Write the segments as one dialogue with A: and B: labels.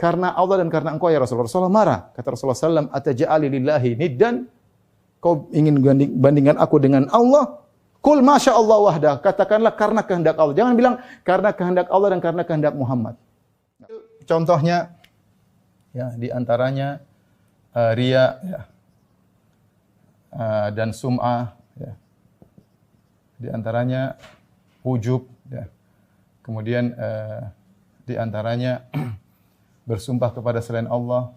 A: karena Allah dan karena engkau ya Rasulullah. Rasulullah marah. Kata Rasulullah SAW, ataja'ali lillahi niddan, kau ingin bandingkan aku dengan Allah? Kul masya Allah wahdah. Katakanlah karena kehendak Allah. Jangan bilang karena kehendak Allah dan karena kehendak Muhammad. Contohnya, ya, di antaranya riya, ya, dan sum'ah, ya. Di antaranya ujub, ya. Kemudian di antaranya bersumpah kepada selain Allah,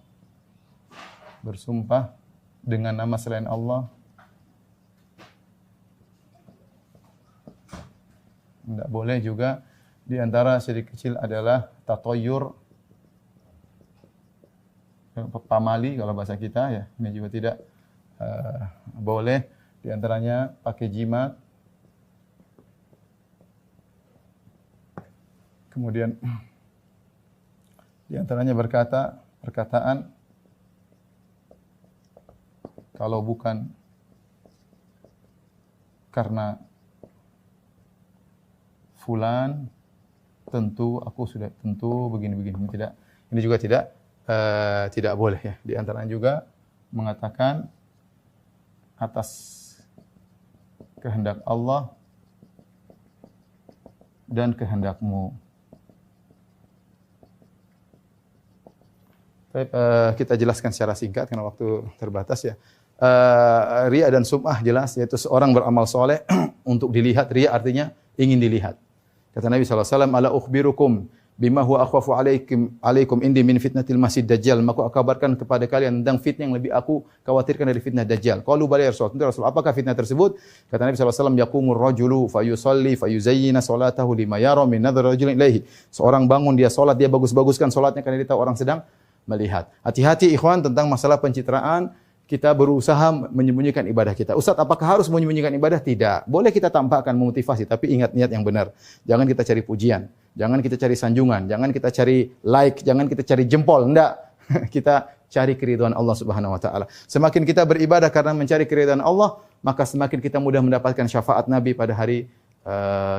A: bersumpah dengan nama selain Allah. Tidak boleh juga. Di antara syirik kecil adalah tatoyur, pamali kalau bahasa kita, ya. Ini juga tidak boleh. Di antaranya pakai jimat. Kemudian di antaranya perkataan kalau bukan karena fulan, tentu aku sudah tentu begini-begini. Tidak, ini juga tidak boleh, ya. Di antaranya juga mengatakan atas kehendak Allah dan kehendakmu. Kita jelaskan secara singkat karena waktu terbatas, ya. Riya dan sum'ah jelas, yaitu seorang beramal soleh untuk dilihat. Riya artinya ingin dilihat. Kata Nabi SAW, ala ukhbirukum bima huwa akhwafu alaikum indi min fitnatil masih dajjal. Maka aku kabarkan kepada kalian tentang fitnah yang lebih aku khawatirkan dari fitnah dajjal. Qalu bala ya Rasul. Apakah fitnah tersebut? Kata Nabi SAW, yaqumur rajulu fayusalli fayuzayyina salatahu lima yara min nadhar rajulin ilaihi. Seorang bangun, dia salat, dia bagus-baguskan salatnya karena dia tahu orang sedang melihat. Hati-hati ikhwan tentang masalah pencitraan. Kita berusaha menyembunyikan ibadah kita. Ustaz, apakah harus menyembunyikan ibadah? Tidak. Boleh kita tampakkan, memotivasi, tapi ingat niat yang benar. Jangan kita cari pujian, jangan kita cari sanjungan, jangan kita cari like, jangan kita cari jempol. Enggak. Kita cari keridhaan Allah Subhanahu wa taala. Semakin kita beribadah karena mencari keridhaan Allah, maka semakin kita mudah mendapatkan syafaat Nabi pada hari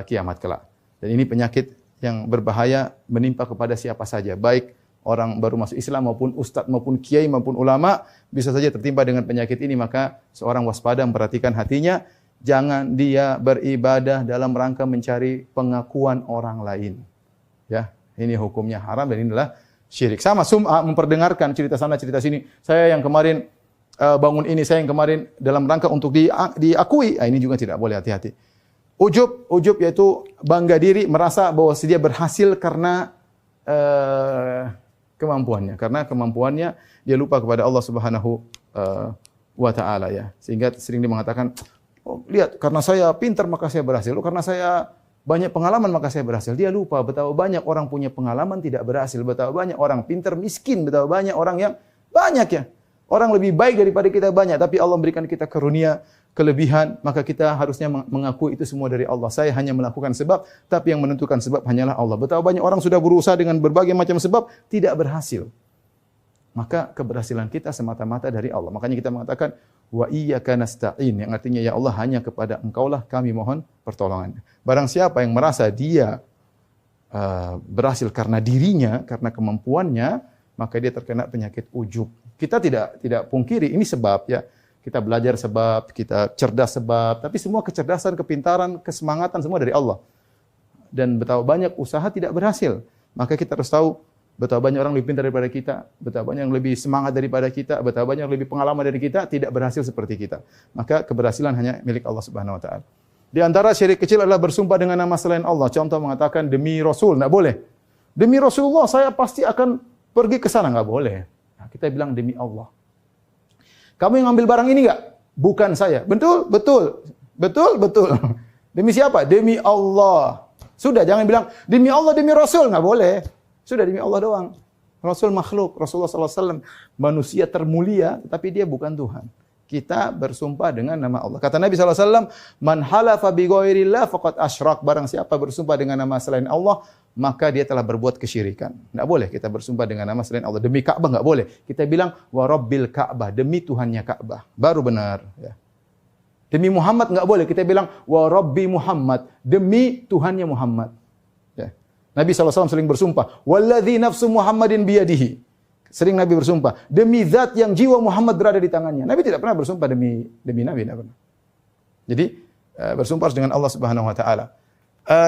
A: kiamat kelak. Dan ini penyakit yang berbahaya menimpa kepada siapa saja, baik orang baru masuk Islam maupun ustadz maupun kiai maupun ulama bisa saja tertimpa dengan penyakit ini. Maka seorang waspada, memperhatikan hatinya, jangan dia beribadah dalam rangka mencari pengakuan orang lain. Ya, ini hukumnya haram dan ini adalah syirik. Sama sum'ah, memperdengarkan cerita sana cerita sini. Saya yang kemarin bangun ini, saya yang kemarin dalam rangka untuk diakui. Ini juga tidak boleh, hati-hati. Ujub yaitu bangga diri, merasa bahwa dia berhasil karena kemampuannya. Karena kemampuannya dia lupa kepada Allah Subhanahu wa taala, ya. Sehingga sering dia mengatakan, oh, lihat karena saya pintar maka saya berhasil. Oh, karena saya banyak pengalaman maka saya berhasil. Dia lupa betapa banyak orang punya pengalaman tidak berhasil, betapa banyak orang pintar miskin, betapa banyak orang yang banyak, ya. Orang lebih baik daripada kita banyak, tapi Allah memberikan kita karunia, kelebihan, maka kita harusnya mengakui itu semua dari Allah. Saya hanya melakukan sebab, tapi yang menentukan sebab hanyalah Allah. Betapa banyak orang sudah berusaha dengan berbagai macam sebab, tidak berhasil. Maka keberhasilan kita semata-mata dari Allah. Makanya kita mengatakan, wa iyyaka nasta'in, yang artinya ya Allah, hanya kepada Engkaulah kami mohon pertolongan. Barang siapa yang merasa dia berhasil karena dirinya, karena kemampuannya, maka dia terkena penyakit ujub. Kita tidak pungkiri ini sebab, ya. Kita belajar sebab, kita cerdas sebab, tapi semua kecerdasan, kepintaran, kesemangatan semua dari Allah. Dan betapa banyak usaha tidak berhasil. Maka kita harus tahu betapa banyak orang lebih pintar daripada kita, betapa banyak yang lebih semangat daripada kita, betapa banyak yang lebih pengalaman dari kita, tidak berhasil seperti kita. Maka keberhasilan hanya milik Allah Subhanahu wa taala. Di antara syirik kecil adalah bersumpah dengan nama selain Allah. Contoh mengatakan demi Rasul, enggak boleh. Demi Rasulullah saya pasti akan pergi ke sana, enggak boleh. Nah, kita bilang demi Allah. Kamu yang ngambil barang ini enggak? Bukan saya. Betul, betul. Betul, betul. Demi siapa? Demi Allah. Sudah, jangan bilang demi Allah, demi Rasul, enggak boleh. Sudah, demi Allah doang. Rasul makhluk, Rasulullah SAW manusia termulia, tapi dia bukan Tuhan. Kita bersumpah dengan nama Allah. Kata Nabi SAW, man halafa bi ghairillah faqad asyrak. Barang siapa bersumpah dengan nama selain Allah, maka dia telah berbuat kesyirikan. Tidak boleh kita bersumpah dengan nama selain Allah. Demi Ka'bah enggak boleh. Kita bilang wa rabbil Ka'bah, demi Tuhannya Ka'bah. Baru benar, ya. Demi Muhammad enggak boleh. Kita bilang wa rabbi Muhammad, demi Tuhannya Muhammad. Ya. Nabi SAW sering bersumpah, "Walladzi nafsu Muhammadin biyadihi." Sering Nabi bersumpah, demi zat yang jiwa Muhammad berada di tangannya. Nabi tidak pernah bersumpah demi Nabi, tidak pernah. Jadi bersumpah harus dengan Allah Subhanahu wa taala.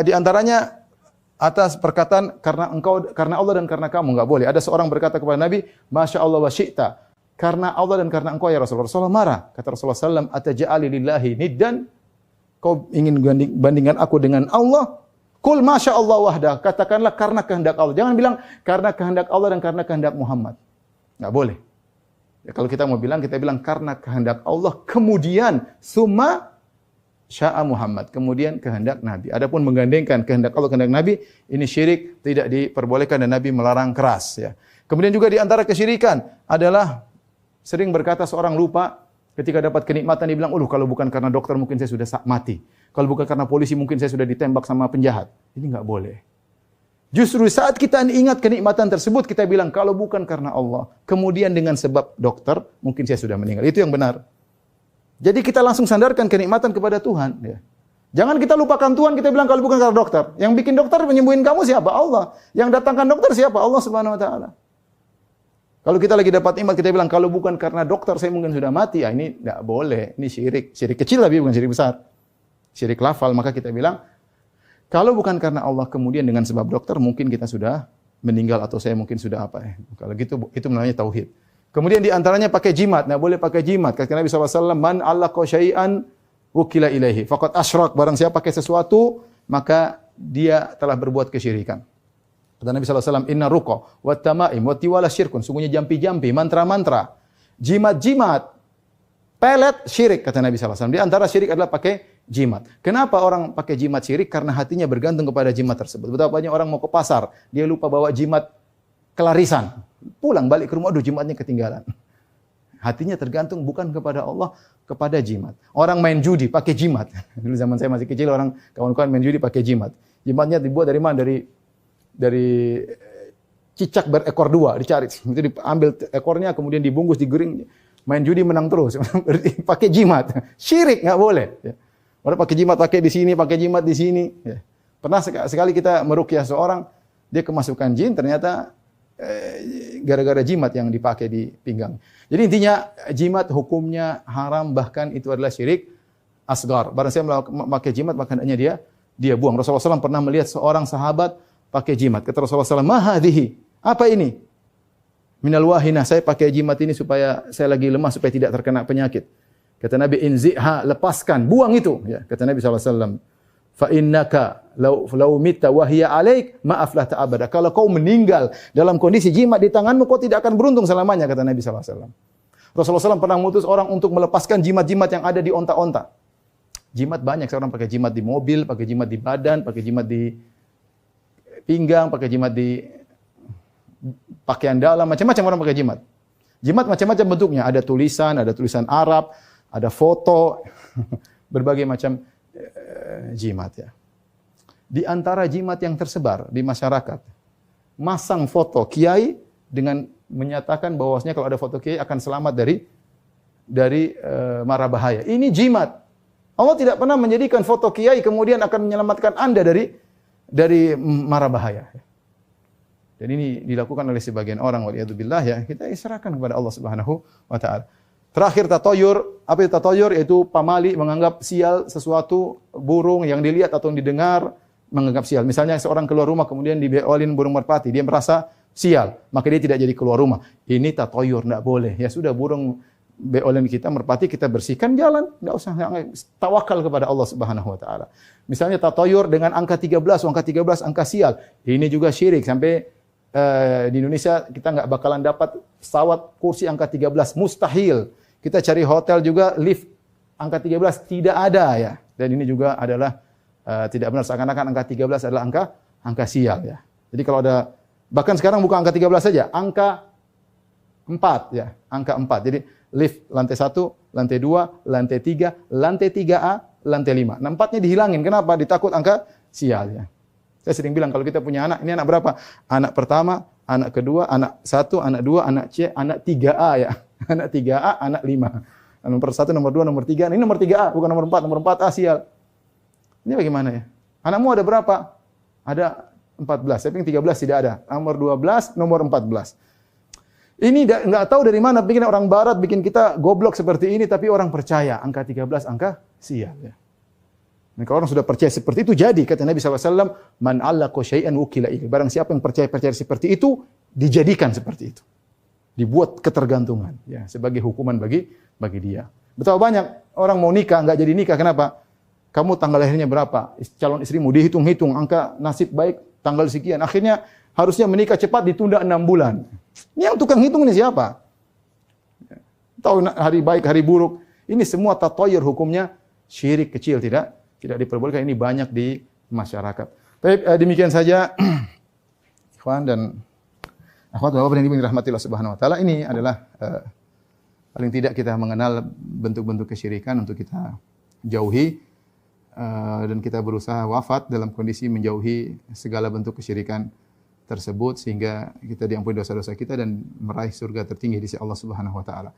A: Di antaranya atas perkataan karena Allah dan karena kamu, enggak boleh. Ada seorang berkata kepada Nabi, "Masya Allah wa syi'ta." Karena Allah dan karena engkau ya Rasulullah. Rasulullah marah. Kata Rasulullah SAW, "Ataja'ali lillahi niddan?" Kau ingin bandingkan aku dengan Allah? Kul masya Allah wahda. Katakanlah karena kehendak Allah. Jangan bilang karena kehendak Allah dan karena kehendak Muhammad. Enggak boleh. Ya, kalau kita mau bilang, kita bilang karena kehendak Allah, kemudian summa sya'a Muhammad, kemudian kehendak Nabi. Adapun menggandengkan kehendak Allah, kehendak Nabi, ini syirik, tidak diperbolehkan dan Nabi melarang keras. Ya. Kemudian juga di antara kesyirikan adalah sering berkata seorang lupa ketika dapat kenikmatan, dia bilang, kalau bukan karena dokter mungkin saya sudah mati. Kalau bukan karena polisi mungkin saya sudah ditembak sama penjahat. Ini enggak boleh. Justru saat kita ingat kenikmatan tersebut, kita bilang, kalau bukan karena Allah, kemudian dengan sebab dokter, mungkin saya sudah meninggal. Itu yang benar. Jadi kita langsung sandarkan kenikmatan kepada Tuhan. Ya. Jangan kita lupakan Tuhan, kita bilang kalau bukan karena dokter. Yang bikin dokter menyembuhin kamu siapa? Allah. Yang datangkan dokter siapa? Allah Subhanahu wa taala. Kalau kita lagi dapat nikmat, kita bilang kalau bukan karena dokter saya mungkin sudah mati. Ya, ini enggak boleh. Ini syirik. Syirik kecil tapi bukan syirik besar. Syirik lafal. Maka kita bilang kalau bukan karena Allah kemudian dengan sebab dokter mungkin kita sudah meninggal atau saya mungkin sudah apa ya. Kalau gitu itu namanya tauhid. Kemudian di antaranya pakai jimat. Nah, boleh pakai jimat. Kata Nabi SAW, "Man allaqa syai'an wukila ilaihi faqad asyrak." Barang siapa pakai sesuatu, maka dia telah berbuat kesyirikan. Kata Nabi SAW, "Inna ruqa wa tamaim wa tiwala syirkun." Sungguhnya jampi-jampi, mantra-mantra, jimat-jimat, pelet syirik, kata Nabi SAW. Di antara syirik adalah pakai jimat. Kenapa orang pakai jimat syirik? Karena hatinya bergantung kepada jimat tersebut. Betapa banyak orang mau ke pasar, dia lupa bawa jimat kelarisan. Pulang balik ke rumah, aduh jimatnya ketinggalan. Hatinya tergantung bukan kepada Allah, kepada jimat. Orang main judi pakai jimat. Dulu zaman saya masih kecil, orang kawan-kawan main judi pakai jimat. Jimatnya dibuat dari mana? Dari cicak berekor dua, dicari. Itu diambil ekornya, kemudian dibungkus, digering. Main judi menang terus. Pakai jimat. Syirik, nggak boleh. Orang pakai jimat, pakai di sini, pakai jimat di sini. Pernah sekali kita meruqyah seorang, dia kemasukan jin, ternyata gara-gara jimat yang dipakai di pinggang. Jadi intinya jimat hukumnya haram, bahkan itu adalah syirik asgar. Barang saya memakai jimat, maka hendaknya dia buang. Rasulullah SAW pernah melihat seorang sahabat pakai jimat. Kata Rasulullah SAW, "Ma hadhihi?" Apa ini? "Minal wahinah." Saya pakai jimat ini supaya saya lagi lemah, supaya tidak terkena penyakit. Kata Nabi, "Inzi'ha," lepaskan, buang itu. Ya, kata Nabi SAW, "Fa innaka law mitta wa hiya 'alaik ma aflahta abada." Kalau kau meninggal dalam kondisi jimat di tanganmu, kau tidak akan beruntung selamanya, kata Nabi SAW. Rasulullah SAW pernah mengutus orang untuk melepaskan jimat-jimat yang ada di onta-onta. Jimat banyak, seorang pakai jimat di mobil, pakai jimat di badan, pakai jimat di pinggang, pakai jimat di pakaian dalam, macam-macam orang pakai jimat. Jimat macam-macam bentuknya, ada tulisan Arab, ada foto, berbagai macam jimat ya. Di antara jimat yang tersebar di masyarakat, masang foto kiai dengan menyatakan bahwasanya kalau ada foto kiai akan selamat dari mara bahaya. Ini jimat. Allah tidak pernah menjadikan foto kiai kemudian akan menyelamatkan Anda dari mara bahaya. Dan ini dilakukan oleh sebagian orang, waliyadzubillah ya. Kita serahkan kepada Allah Subhanahu wa taala. Terakhir tatoyur, apa itu tatoyur? Yaitu pamali menganggap sial sesuatu, burung yang dilihat atau yang didengar menganggap sial. Misalnya seorang keluar rumah kemudian dibeolin burung merpati, dia merasa sial, maka dia tidak jadi keluar rumah. Ini tatoyur, tidak boleh. Ya sudah, burung beolin kita, merpati kita bersihkan, jalan, enggak usah, tawakal kepada Allah Subhanahu wa taala. Misalnya tatoyur dengan angka 13, angka sial. Ini juga syirik. Sampai di Indonesia kita enggak bakalan dapat pesawat kursi angka 13, mustahil. Kita cari hotel juga lift angka 13 tidak ada ya. Dan ini juga adalah tidak benar, seakan-akan angka 13 adalah angka sial ya. Jadi kalau ada, bahkan sekarang bukan angka 13 saja, angka 4 ya, angka 4. Jadi lift lantai 1, lantai 2, lantai 3, lantai 3A, lantai 5. Nah, 4-nya dihilangin. Kenapa? Ditakut angka sial ya. Saya sering bilang kalau kita punya anak, ini anak berapa? Anak pertama, anak kedua, anak 1, anak 2, anak C, anak 3A ya. Anak 3A, anak 5. Nomor 1, nomor 2, nomor 3. Ini nomor 3A, bukan nomor 4. Nomor 4A sial. Ini bagaimana ya? Anakmu ada berapa? Ada 14. Tapi yang 13 tidak ada. Nomor 12, nomor 14. Ini enggak tahu dari mana bikin orang barat bikin kita goblok seperti ini tapi orang percaya angka 13 angka sial ya. Dan kalau orang sudah percaya seperti itu jadi kata Nabi SAW, man allaqa syai'an wukila ilaihi. Barang siapa yang percaya seperti itu dijadikan seperti itu. Dibuat ketergantungan ya sebagai hukuman bagi dia. Betapa banyak orang mau nikah enggak jadi nikah kenapa? Kamu tanggal lahirnya berapa? Calon istrimu dihitung-hitung angka nasib baik tanggal sekian. Akhirnya harusnya menikah cepat ditunda 6 bulan. Ini yang tukang hitung ini siapa? Tahu hari baik, hari buruk. Ini semua tatoyur hukumnya syirik kecil tidak diperbolehkan. Ini banyak di masyarakat. Baik, demikian saja ikhwan dan akhwat Bapak dan Ibu yang dirahmati Allah Subhanahu wa taala. Ini adalah paling tidak kita mengenal bentuk-bentuk kesyirikan untuk kita jauhi dan kita berusaha wafat dalam kondisi menjauhi segala bentuk kesyirikan tersebut sehingga kita diampuni dosa-dosa kita dan meraih surga tertinggi di sisi Allah Subhanahu wa taala.